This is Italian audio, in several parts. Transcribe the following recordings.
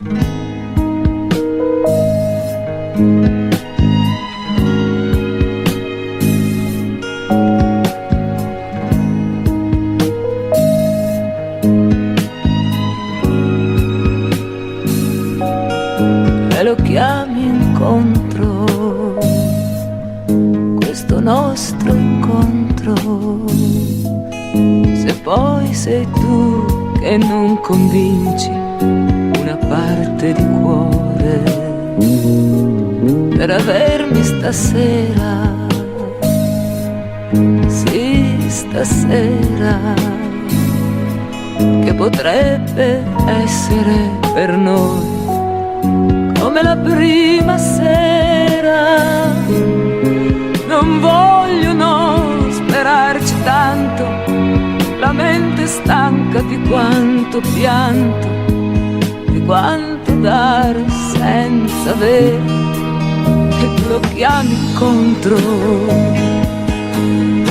E lo chiami incontro, questo nostro incontro. Se poi sei tu che non convinci una parte di cuore per avermi stasera, sì stasera, che potrebbe essere per noi come la prima sera. Non voglio non sperarci tanto, la mente è stanca di quanto pianto, di quanto dare senza avere, che tu lo chiami incontro,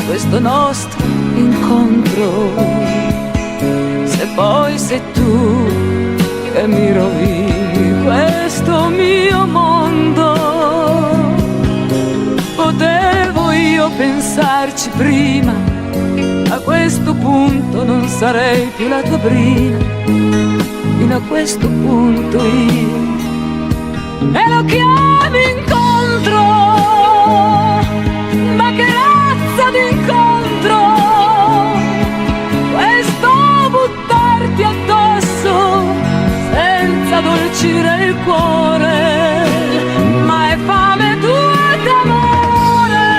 questo nostro incontro. Se poi sei tu che mi rovini questo mio mondo, potevo io pensarci prima, a questo punto non sarei più la tua brina, fino a questo punto io. E lo chiami incontro, ma che razza d'incontro, questo buttarti addosso senza addolcire il cuore, ma è fame tua d'amore.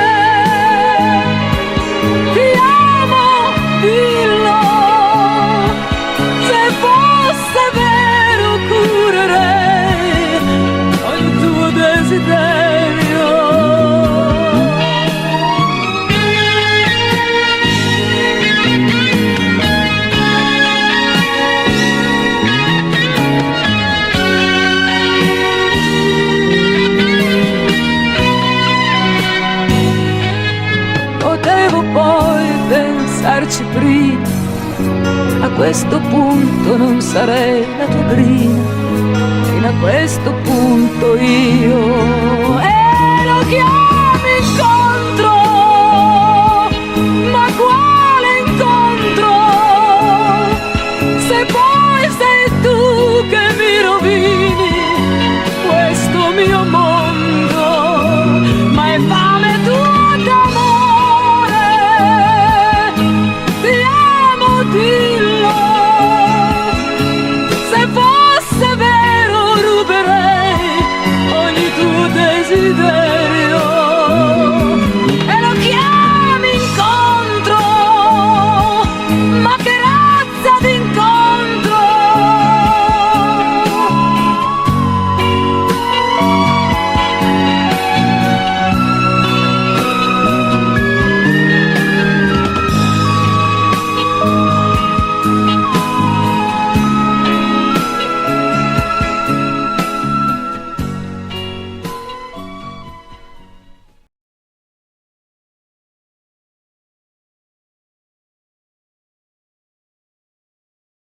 Ti amo, dillo, se fosse vero curerei ogni tuo desiderio. Potevo poi pensarci prima, a questo punto non sarei la tua brina, fino a questo punto io. E lo chiami incontro, ma quale incontro, se poi sei tu che mi rovini questo mio mondo, ma è fame tua d'amore. Ti amo, dillo, se fosse vero ruberei ogni tuo desiderio.